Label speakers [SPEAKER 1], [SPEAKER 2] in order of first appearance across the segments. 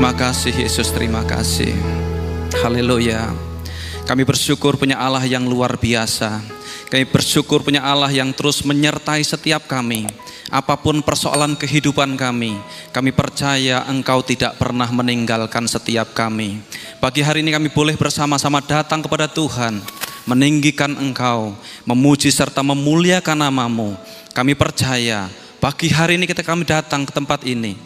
[SPEAKER 1] Terima kasih Yesus, terima kasih. Haleluya. Kami bersyukur punya Allah yang luar biasa. Kami bersyukur punya Allah yang terus menyertai setiap kami. Apapun persoalan kehidupan kami percaya Engkau tidak pernah meninggalkan setiap kami. Pagi hari ini kami boleh bersama-sama datang kepada Tuhan, meninggikan Engkau, memuji serta memuliakan nama-Mu. Kami percaya pagi hari ini ketika kami datang ke tempat ini,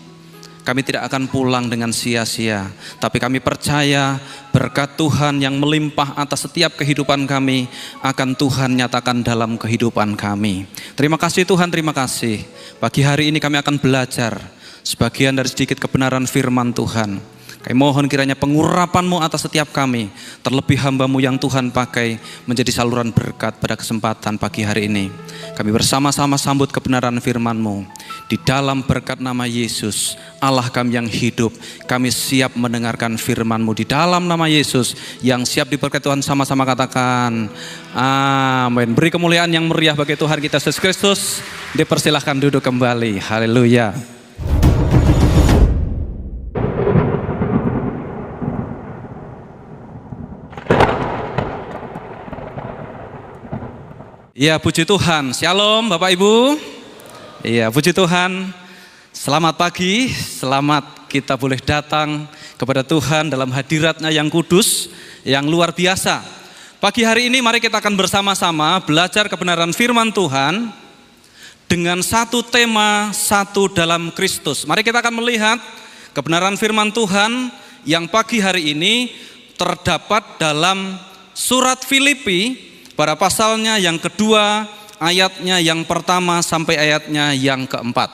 [SPEAKER 1] kami tidak akan pulang dengan sia-sia, tapi kami percaya berkat Tuhan yang melimpah atas setiap kehidupan kami akan Tuhan nyatakan dalam kehidupan kami. Terima kasih Tuhan, terima kasih. Pagi hari ini kami akan belajar sebagian dari sedikit kebenaran firman Tuhan. Kami mohon kiranya pengurapan-Mu atas setiap kami, terlebih hamba-Mu yang Tuhan pakai menjadi saluran berkat pada kesempatan pagi hari ini. Kami bersama-sama sambut kebenaran firman-Mu. Di dalam berkat nama Yesus, Allah kami yang hidup, kami siap mendengarkan firman-Mu. Di dalam nama Yesus, yang siap diberkati Tuhan sama-sama katakan amin. Beri kemuliaan yang meriah bagi Tuhan kita Yesus Kristus. Dipersilahkan duduk kembali. Haleluya. Ya, puji Tuhan. Shalom Bapak Ibu. Iya, puji Tuhan. Selamat pagi, selamat kita boleh datang kepada Tuhan dalam hadirat-Nya yang kudus, yang luar biasa. Pagi hari ini mari kita akan bersama-sama belajar kebenaran firman Tuhan dengan satu tema, satu dalam Kristus. Mari kita akan melihat kebenaran firman Tuhan yang pagi hari ini terdapat dalam surat Filipi pada pasalnya yang kedua, ayatnya yang pertama sampai ayatnya yang keempat.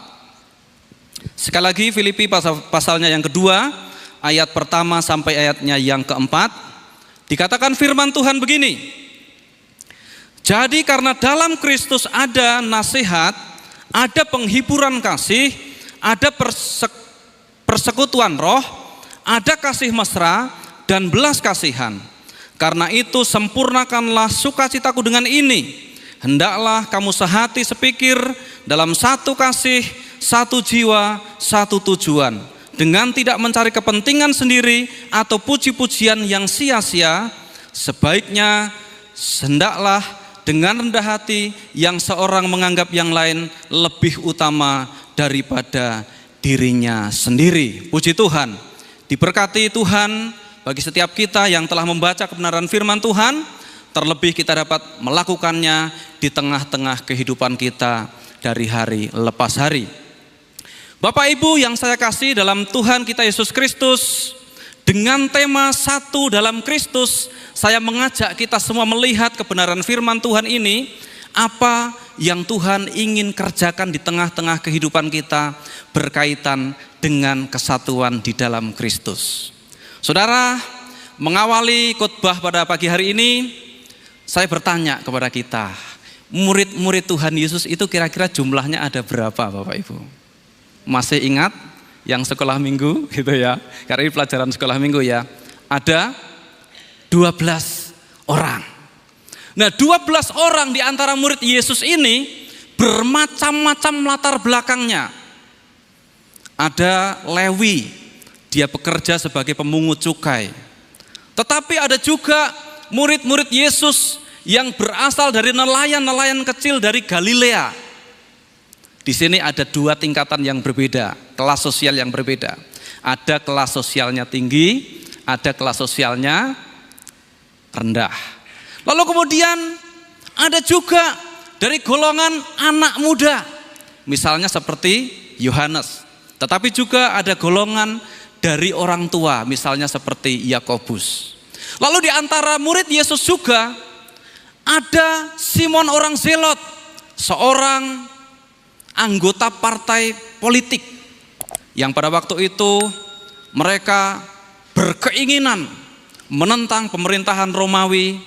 [SPEAKER 1] Sekali lagi Filipi pasalnya yang kedua, ayat pertama sampai ayatnya yang keempat. Dikatakan firman Tuhan begini. Jadi karena dalam Kristus ada nasihat, ada penghiburan kasih, ada persekutuan roh, ada kasih mesra dan belas kasihan. Karena itu sempurnakanlah sukacitaku dengan ini. Hendaklah kamu sehati sepikir dalam satu kasih, satu jiwa, satu tujuan. Dengan tidak mencari kepentingan sendiri atau puji-pujian yang sia-sia. Sebaiknya hendaklah dengan rendah hati yang seorang menganggap yang lain lebih utama daripada dirinya sendiri. Puji Tuhan. Diberkati Tuhan bagi setiap kita yang telah membaca kebenaran firman Tuhan, terlebih kita dapat melakukannya di tengah-tengah kehidupan kita dari hari lepas hari. Bapak Ibu yang saya kasih dalam Tuhan kita Yesus Kristus, dengan tema satu dalam Kristus, saya mengajak kita semua melihat kebenaran firman Tuhan ini, apa yang Tuhan ingin kerjakan di tengah-tengah kehidupan kita berkaitan dengan kesatuan di dalam Kristus. Saudara, mengawali khotbah pada pagi hari ini, saya bertanya kepada kita, murid-murid Tuhan Yesus itu kira-kira jumlahnya ada berapa Bapak Ibu? Masih ingat yang sekolah minggu gitu ya? Karena ini pelajaran sekolah minggu ya. Ada 12 orang. Nah, 12 orang di antara murid Yesus ini bermacam-macam latar belakangnya. Ada Lewi, dia bekerja sebagai pemungut cukai. Tetapi ada juga murid-murid Yesus yang berasal dari nelayan-nelayan kecil dari Galilea. Di sini ada dua tingkatan yang berbeda, kelas sosial yang berbeda. Ada kelas sosialnya tinggi, ada kelas sosialnya rendah. Lalu kemudian ada juga dari golongan anak muda, misalnya seperti Yohanes. Tetapi juga ada golongan dari orang tua, misalnya seperti Yakobus. Lalu di antara murid Yesus juga ada Simon orang Zelot, seorang anggota partai politik yang pada waktu itu mereka berkeinginan menentang pemerintahan Romawi,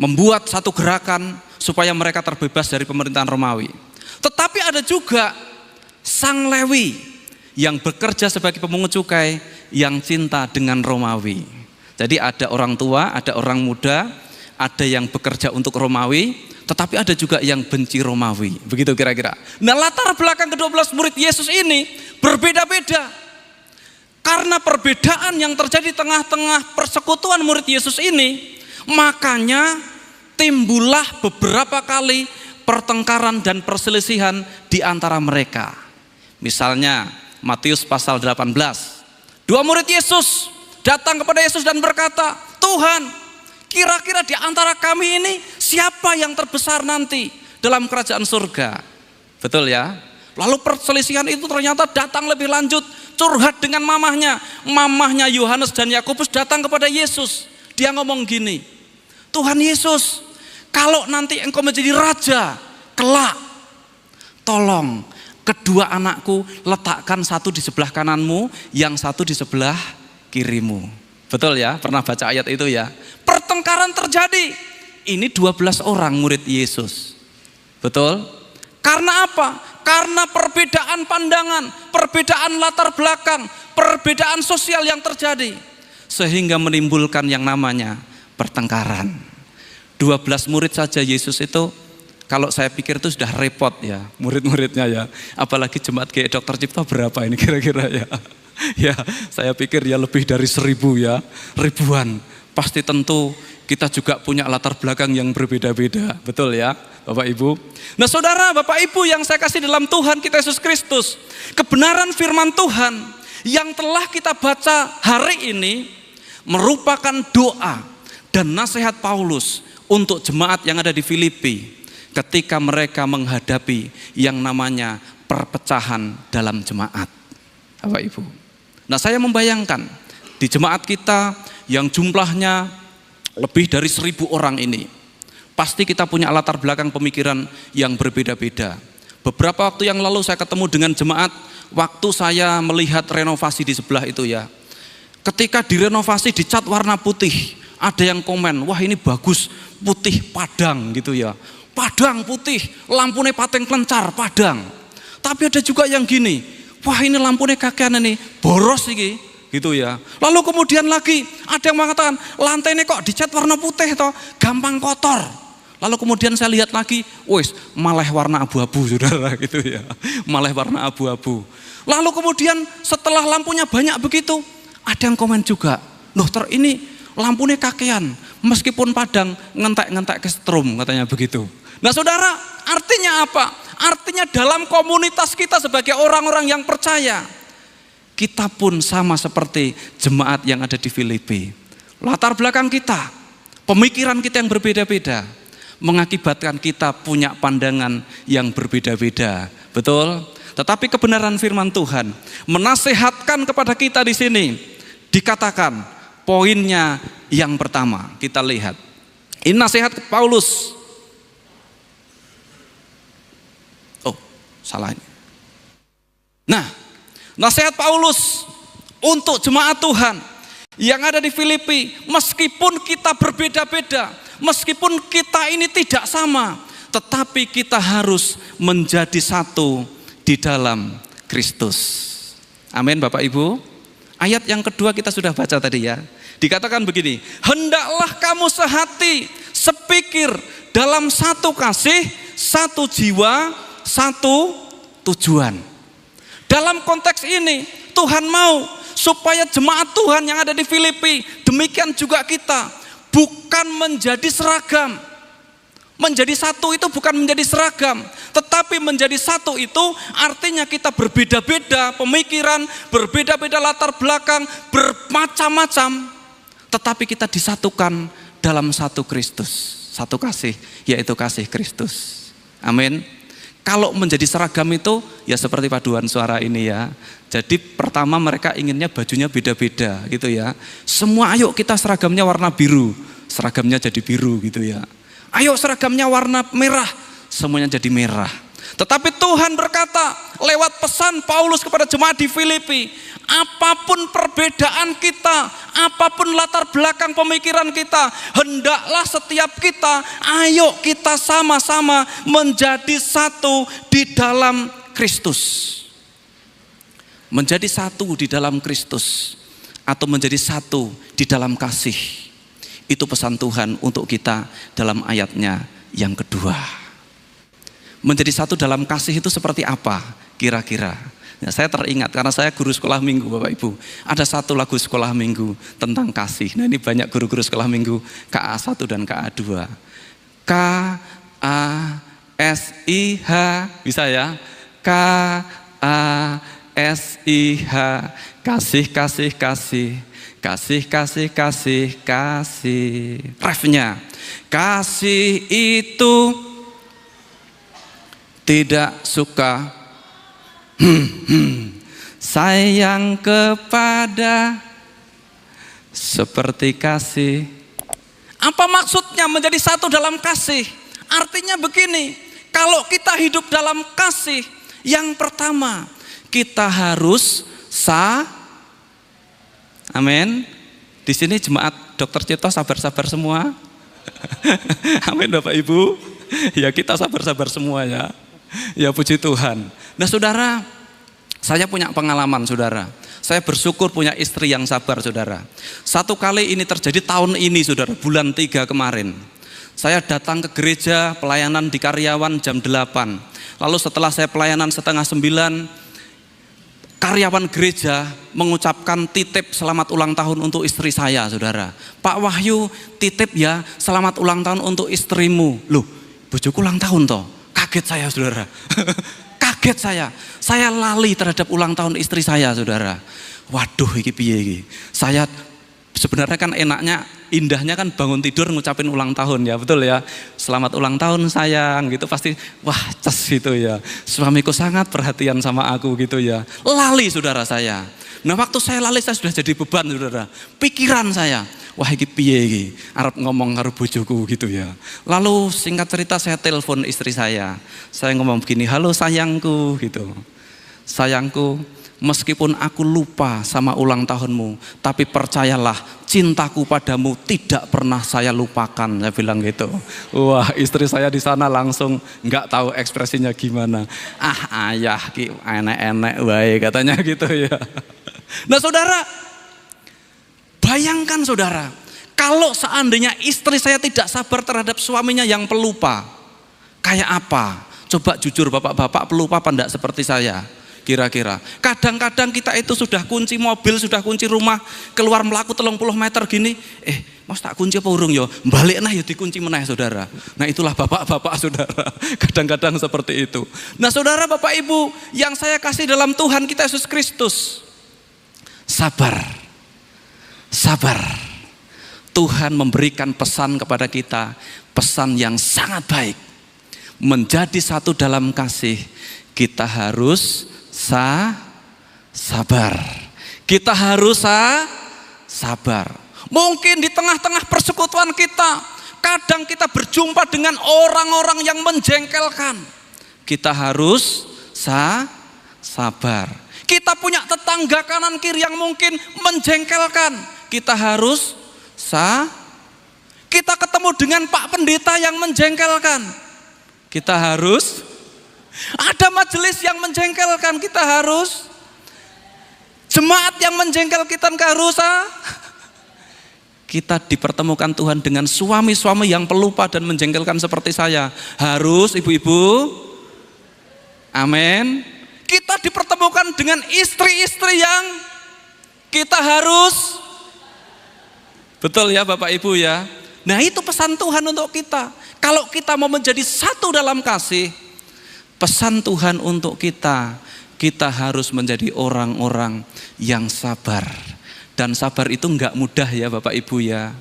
[SPEAKER 1] membuat satu gerakan supaya mereka terbebas dari pemerintahan Romawi. Tetapi ada juga sang Lewi yang bekerja sebagai pemungut cukai yang cinta dengan Romawi. Jadi ada orang tua, ada orang muda, ada yang bekerja untuk Romawi, tetapi ada juga yang benci Romawi. Begitu kira-kira. Nah, latar belakang ke-12 murid Yesus ini berbeda-beda. Karena perbedaan yang terjadi tengah-tengah persekutuan murid Yesus ini, makanya timbullah beberapa kali pertengkaran dan perselisihan di antara mereka. Misalnya Matius pasal 18. Dua murid Yesus datang kepada Yesus dan berkata, "Tuhan, kira-kira di antara kami ini siapa yang terbesar nanti dalam kerajaan surga?" Betul ya? Lalu perselisihan itu ternyata datang lebih lanjut, curhat dengan mamahnya Yohanes dan Yakobus datang kepada Yesus. Dia ngomong gini, "Tuhan Yesus, kalau nanti engkau menjadi raja kelak, tolong kedua anakku letakkan satu di sebelah kananmu, yang satu di sebelah kirimu." Betul ya? Pernah baca ayat itu ya? Pertengkaran terjadi. Ini 12 orang murid Yesus. Betul? Karena apa? Karena perbedaan pandangan, perbedaan latar belakang, perbedaan sosial yang terjadi, sehingga menimbulkan yang namanya pertengkaran. 12 murid saja Yesus itu, kalau saya pikir itu sudah repot ya, murid-muridnya ya. Apalagi jemaat GE Dr. Cipto berapa ini kira-kira ya? Ya, saya pikir ya lebih dari 1000 ya, ribuan. Pasti tentu kita juga punya latar belakang yang berbeda-beda, betul ya Bapak Ibu? Nah saudara, Bapak Ibu yang saya kasih dalam Tuhan kita Yesus Kristus, kebenaran firman Tuhan yang telah kita baca hari ini merupakan doa dan nasihat Paulus untuk jemaat yang ada di Filipi ketika mereka menghadapi yang namanya perpecahan dalam jemaat, Bapak Ibu. Nah saya membayangkan di jemaat kita yang jumlahnya lebih dari 1000 orang ini, pasti kita punya latar belakang pemikiran yang berbeda-beda. Beberapa waktu yang lalu saya ketemu dengan jemaat waktu saya melihat renovasi di sebelah itu ya. Ketika direnovasi dicat warna putih, ada yang komen, "Wah ini bagus, putih padang gitu ya. Padang putih, lampunya pateng kelencar padang." Tapi ada juga yang gini, "Wah ini lampunya kakean ini, boros iki." Gitu ya. Lalu kemudian lagi ada yang mengatakan, "Lantainya kok dicat warna putih toh, gampang kotor." Lalu kemudian saya lihat lagi, wis malah warna abu-abu saudara gitu ya. Malah warna abu-abu. Lalu kemudian setelah lampunya banyak begitu, ada yang komen juga, "Loh ini lampunya kakean, meskipun padang ngentek-ngentek ke strum," katanya begitu. Nah saudara, artinya apa? Artinya dalam komunitas kita sebagai orang-orang yang percaya, kita pun sama seperti jemaat yang ada di Filipi. Latar belakang kita, pemikiran kita yang berbeda-beda, mengakibatkan kita punya pandangan yang berbeda-beda. Betul? Tetapi kebenaran firman Tuhan menasehatkan kepada kita di sini. Dikatakan poinnya yang pertama, kita lihat. Ini nasihat Paulus. Oh, salah ini. Nah, nasihat Paulus untuk jemaat Tuhan yang ada di Filipi, meskipun kita berbeda-beda, meskipun kita ini tidak sama, tetapi kita harus menjadi satu di dalam Kristus. Amin Bapak Ibu. Ayat yang kedua kita sudah baca tadi ya. Dikatakan begini, "Hendaklah kamu sehati, sepikir, dalam satu kasih, satu jiwa, satu tujuan." Dalam konteks ini Tuhan mau supaya jemaat Tuhan yang ada di Filipi, demikian juga kita, bukan menjadi seragam. Menjadi satu itu bukan menjadi seragam, tetapi menjadi satu itu artinya kita berbeda-beda pemikiran, berbeda-beda latar belakang, bermacam-macam, tetapi kita disatukan dalam satu Kristus, satu kasih, yaitu kasih Kristus. Amin. Kalau menjadi seragam itu ya seperti paduan suara ini ya. Jadi pertama mereka inginnya bajunya beda-beda gitu ya. Semua ayo kita seragamnya warna biru, seragamnya jadi biru gitu ya. Ayo seragamnya warna merah, semuanya jadi merah. Tetapi Tuhan berkata lewat pesan Paulus kepada jemaat di Filipi, apapun perbedaan kita, apapun latar belakang pemikiran kita, hendaklah setiap kita, ayo kita sama-sama menjadi satu di dalam Kristus. Menjadi satu di dalam Kristus atau menjadi satu di dalam kasih. Itu pesan Tuhan untuk kita dalam ayatnya yang kedua. Menjadi satu dalam kasih itu seperti apa kira-kira? Ya, saya teringat karena saya guru sekolah minggu Bapak Ibu. Ada satu lagu sekolah minggu tentang kasih. Nah ini banyak guru-guru sekolah minggu KA1 dan KA2. KASIH, bisa ya? KASIH, kasih, kasih, kasih. Kasih, kasih, kasih, kasih. Refnya, kasih itu tidak suka sayang kepada seperti kasih. Apa maksudnya menjadi satu dalam kasih? Artinya begini, kalau kita hidup dalam kasih, yang pertama kita harus amin. Di sini jemaat Dokter Cipto sabar-sabar semua. Amin Bapak Ibu. Ya kita sabar-sabar semua ya. Ya puji Tuhan. Nah saudara, saya punya pengalaman saudara. Saya bersyukur punya istri yang sabar saudara. Satu kali ini terjadi tahun ini saudara, bulan 3 kemarin. Saya datang ke gereja pelayanan di Karyawan jam 8. Lalu setelah saya pelayanan setengah 9, karyawan gereja mengucapkan titip selamat ulang tahun untuk istri saya saudara. Pak Wahyu titip ya selamat ulang tahun untuk istrimu. Loh bojoku ulang tahun toh. Kaget saya saudara. Kaget saya lali terhadap ulang tahun istri saya saudara. Waduh iki piye iki. Saya sebenarnya kan enaknya, indahnya kan bangun tidur ngucapin ulang tahun ya, betul ya. Selamat ulang tahun sayang gitu, pasti wah ces gitu ya. Suamiku sangat perhatian sama aku gitu ya. Lali saudara saya. Nah waktu saya lali saya sudah jadi beban saudara. Pikiran saya, wah iki piye iki, arep ngomong karo bojoku gitu ya. Lalu singkat cerita saya telepon istri saya. Saya ngomong begini, halo sayangku gitu. Sayangku, meskipun aku lupa sama ulang tahunmu, tapi percayalah cintaku padamu tidak pernah saya lupakan. Saya bilang gitu. Wah istri saya di sana langsung nggak tahu ekspresinya gimana. Ah ayah ki enek-enek wae katanya gitu ya. Nah saudara, bayangkan saudara, kalau seandainya istri saya tidak sabar terhadap suaminya yang pelupa, kayak apa? Coba jujur bapak-bapak pelupa apa enggak seperti saya? Kira-kira kadang-kadang kita itu sudah kunci mobil, sudah kunci rumah, keluar melaku 30 meter gini, mas tak kunci apa urung yo, balik nah ya dikunci meneh saudara. Nah itulah bapak-bapak saudara, kadang-kadang seperti itu. Nah saudara bapak ibu yang saya kasih dalam Tuhan kita Yesus Kristus, sabar. Tuhan memberikan pesan kepada kita, pesan yang sangat baik. Menjadi satu dalam kasih, kita harus sabar. Kita harus sabar. Mungkin di tengah-tengah persekutuan kita, kadang kita berjumpa dengan orang-orang yang menjengkelkan. Kita harus sabar. Kita punya tetangga kanan kiri yang mungkin menjengkelkan. Kita harus kita ketemu dengan Pak Pendeta yang menjengkelkan. Kita harus, ada majelis yang menjengkelkan, kita harus, jemaat yang menjengkel kita harus, kita dipertemukan Tuhan dengan suami-suami yang pelupa dan menjengkelkan seperti saya. Harus ibu-ibu, amin. Kita dipertemukan dengan istri-istri yang kita harus, betul ya Bapak Ibu ya. Nah itu pesan Tuhan untuk kita. Kalau kita mau menjadi satu dalam kasih, pesan Tuhan untuk kita, kita harus menjadi orang-orang yang sabar. Dan sabar itu enggak mudah ya Bapak Ibu ya.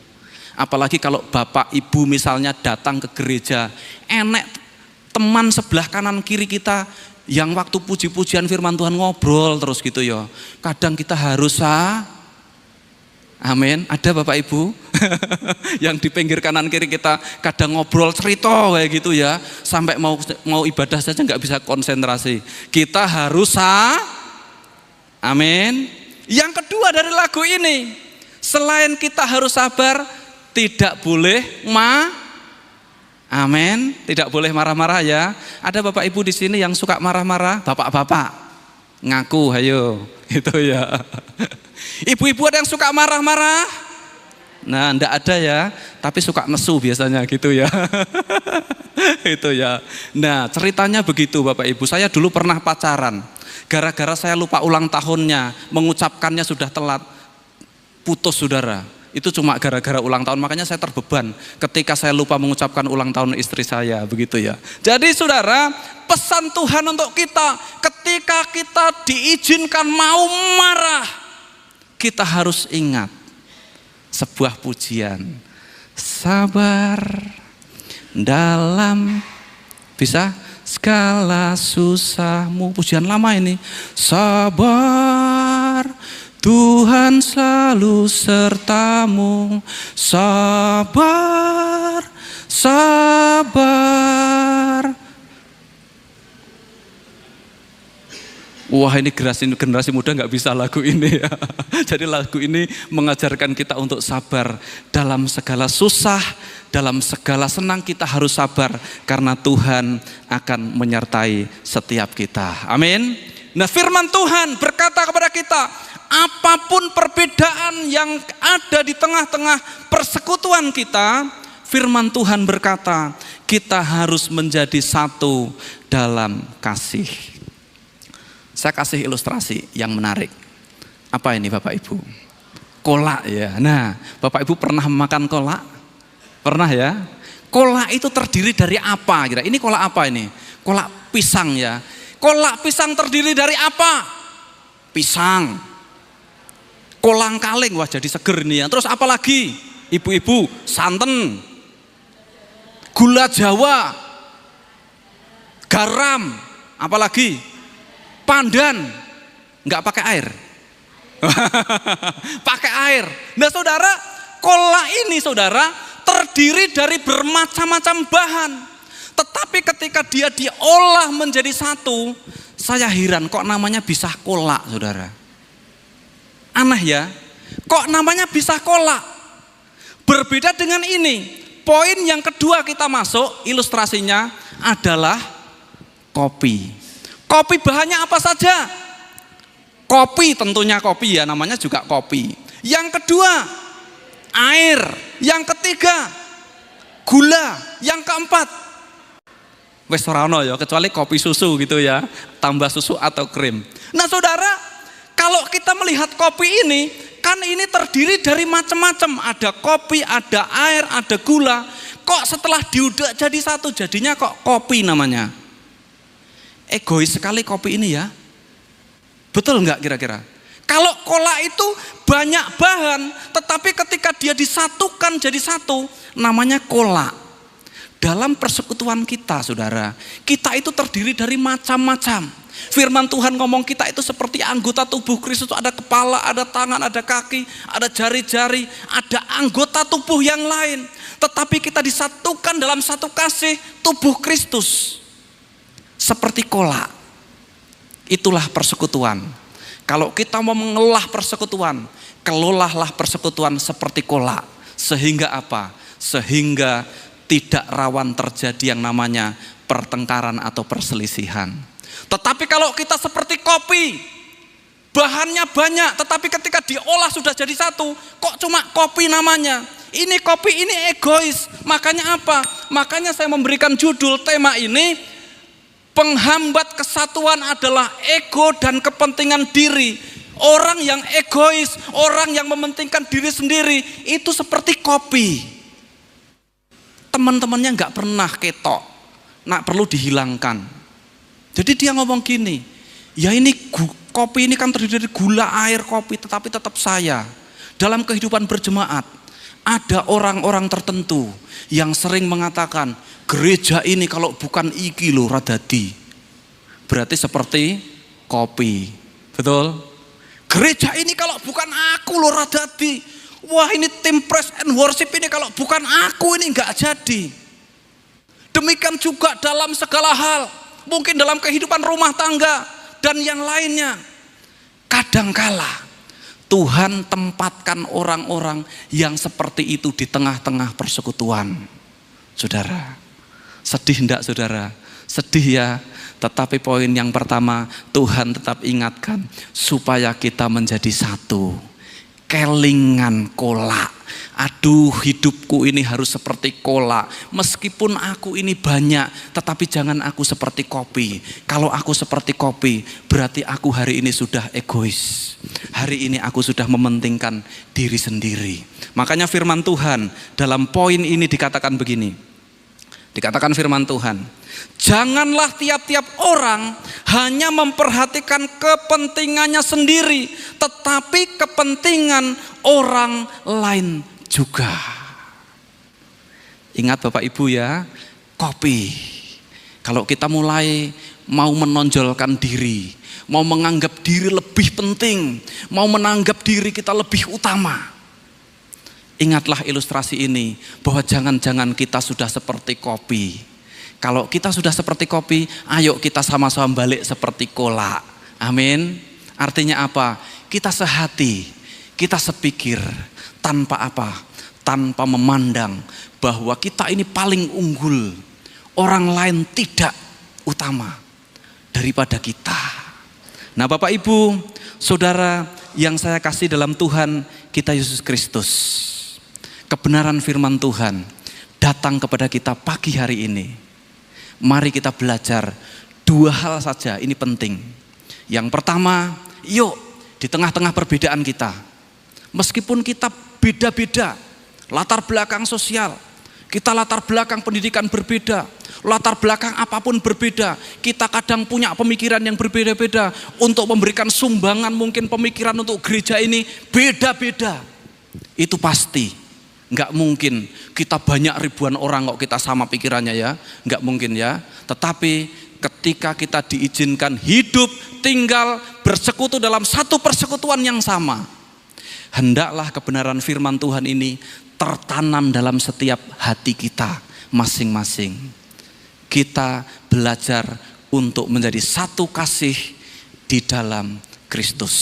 [SPEAKER 1] Apalagi kalau Bapak Ibu misalnya datang ke gereja, enek teman sebelah kanan kiri kita yang waktu puji-pujian firman Tuhan ngobrol terus gitu ya. Kadang kita harus amin. Ada Bapak Ibu yang di pinggir kanan kiri kita kadang ngobrol cerita kayak gitu ya, sampai mau ibadah saja nggak bisa konsentrasi. Kita harus amin. Yang kedua dari lagu ini, selain kita harus sabar, tidak boleh amin, tidak boleh marah-marah ya. Ada Bapak Ibu di sini yang suka marah-marah, bapak-bapak ngaku, hayo itu ya. Ibu-ibu ada yang suka marah-marah? Nah, enggak ada ya, tapi suka nesu biasanya gitu ya. Itu ya. Nah, ceritanya begitu Bapak Ibu. Saya dulu pernah pacaran. gara-gara saya lupa ulang tahunnya, mengucapkannya sudah telat, putus saudara. Itu cuma gara-gara ulang tahun, makanya saya terbeban ketika saya lupa mengucapkan ulang tahun istri saya, begitu ya. Jadi saudara, pesan Tuhan untuk kita, ketika kita diizinkan mau marah, kita harus ingat sebuah pujian. Sabar dalam bisa segala susahmu, pujian lama ini. Sabar, Tuhan selalu sertamu. Sabar, sabar. Wah, ini generasi muda nggak bisa lagu ini ya. Jadi lagu ini mengajarkan kita untuk sabar dalam segala susah, dalam segala senang kita harus sabar karena Tuhan akan menyertai setiap kita. Amin. Nah, firman Tuhan berkata kepada kita, apapun perbedaan yang ada di tengah-tengah persekutuan kita, firman Tuhan berkata, kita harus menjadi satu dalam kasih. Saya kasih ilustrasi yang menarik. Apa ini Bapak Ibu? Kolak ya. Nah, Bapak Ibu pernah makan kolak? Pernah ya? Kolak itu terdiri dari apa? Kira ini kolak apa ini? Kolak pisang ya. Kolak pisang terdiri dari apa? Pisang. Kolang kaling, wah jadi seger nih ya. Terus apa lagi? Ibu-ibu, santan, gula Jawa, garam, apa lagi? Pandan, nggak pakai air. Pakai air. Nah saudara, kolak ini saudara terdiri dari bermacam-macam bahan. Tetapi ketika dia diolah menjadi satu, saya heran kok namanya bisa kolak saudara. Aneh ya, kok namanya bisa kolak. Berbeda dengan ini. Poin yang kedua kita masuk, ilustrasinya adalah kopi. Kopi bahannya apa saja? Kopi, tentunya kopi ya, namanya juga kopi. Yang kedua, air. Yang ketiga, gula. Yang keempat, wes ora ono ya, kecuali kopi susu gitu ya, tambah susu atau krim. Nah saudara, kalau kita melihat kopi ini, kan ini terdiri dari macam-macam. Ada kopi, ada air, ada gula. Kok setelah diudak jadi satu, jadinya kok kopi namanya? Egois sekali kopi ini ya. Betul enggak kira-kira? Kalau kolak itu banyak bahan, tetapi ketika dia disatukan jadi satu, namanya kolak. Dalam persekutuan kita saudara, kita itu terdiri dari macam-macam. Firman Tuhan ngomong kita itu seperti anggota tubuh Kristus, ada kepala, ada tangan, ada kaki, ada jari-jari, ada anggota tubuh yang lain. Tetapi kita disatukan dalam satu kasih tubuh Kristus. Seperti kolak. Itulah persekutuan. Kalau kita mau mengelola persekutuan, kelolahlah persekutuan seperti kolak. Sehingga apa? Sehingga tidak rawan terjadi yang namanya pertengkaran atau perselisihan. Tetapi kalau kita seperti kopi, bahannya banyak, tetapi ketika diolah sudah jadi satu, kok cuma kopi namanya? Ini kopi, ini egois. Makanya apa? Makanya saya memberikan judul tema ini, penghambat kesatuan adalah ego dan kepentingan diri. Orang yang egois, orang yang mementingkan diri sendiri, itu seperti kopi. Teman-temannya nggak pernah ketok, nak perlu dihilangkan. Jadi dia ngomong gini, ya ini kopi ini kan terdiri dari gula, air, kopi, tetapi tetap saya. Dalam kehidupan berjemaat, ada orang-orang tertentu yang sering mengatakan, gereja ini kalau bukan iki loh radadi. Berarti seperti kopi. Betul? Gereja ini kalau bukan aku loh radadi. Wah ini tim praise and worship ini kalau bukan aku ini enggak jadi. Demikian juga dalam segala hal. Mungkin dalam kehidupan rumah tangga dan yang lainnya. Kadangkala Tuhan tempatkan orang-orang yang seperti itu di tengah-tengah persekutuan. Saudara, sedih enggak saudara? Sedih ya, tetapi poin yang pertama Tuhan tetap ingatkan supaya kita menjadi satu. Kelingan kolak Aduh, hidupku ini harus seperti cola. Meskipun aku ini banyak, tetapi jangan aku seperti kopi. Kalau aku seperti kopi, berarti aku hari ini sudah egois. Hari ini aku sudah mementingkan diri sendiri. Makanya firman Tuhan dalam poin ini dikatakan begini. Dikatakan firman Tuhan, janganlah tiap-tiap orang hanya memperhatikan kepentingannya sendiri, tetapi kepentingan orang lain juga. Ingat Bapak Ibu ya, kopi. Kalau kita mulai mau menonjolkan diri, mau menganggap diri lebih penting, mau menanggap diri kita lebih utama, ingatlah ilustrasi ini, bahwa jangan-jangan kita sudah seperti kopi. Kalau kita sudah seperti kopi, ayo kita sama-sama balik seperti cola. Amin. Artinya apa? Kita sehati, kita sepikir, tanpa apa? Tanpa memandang bahwa kita ini paling unggul, orang lain tidak utama daripada kita. Nah Bapak Ibu, Saudara yang saya kasih dalam Tuhan kita Yesus Kristus, kebenaran firman Tuhan datang kepada kita pagi hari ini. Mari kita belajar 2 hal saja, ini penting. Yang pertama, yuk di tengah-tengah perbedaan kita, meskipun kita beda-beda, latar belakang sosial, kita latar belakang pendidikan berbeda, latar belakang apapun berbeda, kita kadang punya pemikiran yang berbeda-beda, untuk memberikan sumbangan mungkin pemikiran untuk gereja ini beda-beda. Itu pasti. Enggak mungkin kita banyak ribuan orang kok kita sama pikirannya ya, enggak mungkin ya. Tetapi ketika kita diizinkan hidup, tinggal, bersekutu dalam satu persekutuan yang sama, hendaklah kebenaran firman Tuhan ini tertanam dalam setiap hati kita masing-masing. Kita belajar untuk menjadi satu kasih di dalam Kristus.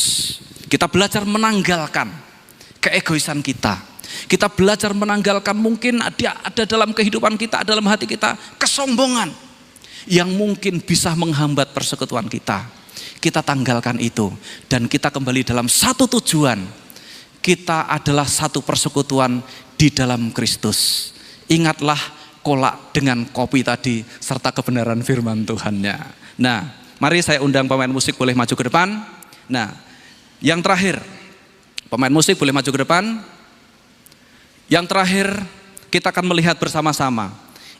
[SPEAKER 1] Kita belajar menanggalkan keegoisan kita. Kita belajar menanggalkan mungkin ada dalam kehidupan kita, dalam hati kita kesombongan yang mungkin bisa menghambat persekutuan kita. Kita tanggalkan itu dan kita kembali dalam satu tujuan. Kita adalah satu persekutuan di dalam Kristus. Ingatlah cola dengan kopi tadi serta kebenaran firman Tuhannya. Nah, mari saya undang pemain musik boleh maju ke depan. Nah, yang terakhir, pemain musik boleh maju ke depan. Yang terakhir, kita akan melihat bersama-sama.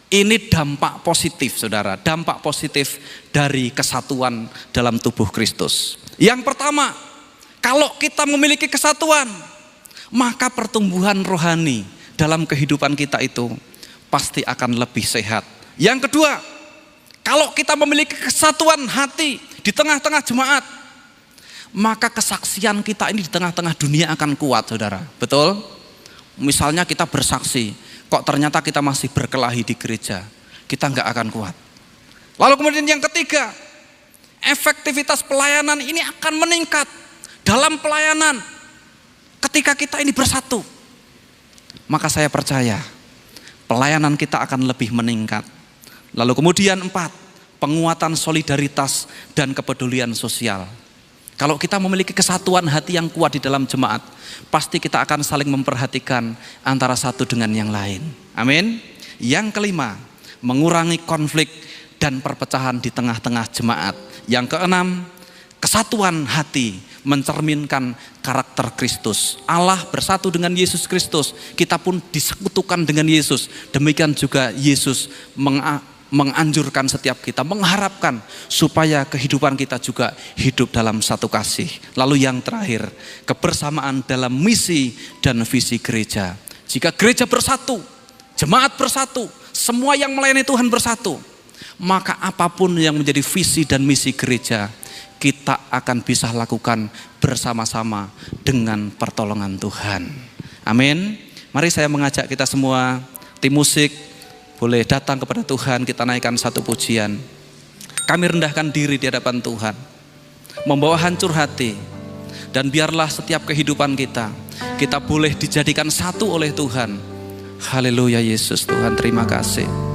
[SPEAKER 1] Ini dampak positif, saudara. Dampak positif dari kesatuan dalam tubuh Kristus. Yang pertama, kalau kita memiliki kesatuan, maka pertumbuhan rohani dalam kehidupan kita itu pasti akan lebih sehat. Yang kedua, kalau kita memiliki kesatuan hati di tengah-tengah jemaat, maka kesaksian kita ini di tengah-tengah dunia akan kuat, saudara. Betul? Misalnya kita bersaksi, kok ternyata kita masih berkelahi di gereja, kita nggak akan kuat. Lalu kemudian yang ketiga, efektivitas pelayanan ini akan meningkat dalam pelayanan ketika kita ini bersatu. Maka saya percaya pelayanan kita akan lebih meningkat. Lalu kemudian 4, penguatan solidaritas dan kepedulian sosial. Kalau kita memiliki kesatuan hati yang kuat di dalam jemaat, pasti kita akan saling memperhatikan antara satu dengan yang lain. Amin. Yang kelima, mengurangi konflik dan perpecahan di tengah-tengah jemaat. Yang keenam, kesatuan hati mencerminkan karakter Kristus. Allah bersatu dengan Yesus Kristus, kita pun disekutukan dengan Yesus. Demikian juga Yesus menganjurkan setiap kita, mengharapkan supaya kehidupan kita juga hidup dalam satu kasih. Lalu yang terakhir, kebersamaan dalam misi dan visi gereja. Jika gereja bersatu, jemaat bersatu, semua yang melayani Tuhan bersatu, maka apapun yang menjadi visi dan misi gereja, kita akan bisa lakukan bersama-sama dengan pertolongan Tuhan. Amin. Mari saya mengajak kita semua, tim musik, boleh datang kepada Tuhan, kita naikkan satu pujian. Kami rendahkan diri di hadapan Tuhan, membawa hancur hati, dan biarlah setiap kehidupan kita boleh dijadikan satu oleh Tuhan. Haleluya Yesus, Tuhan terima kasih.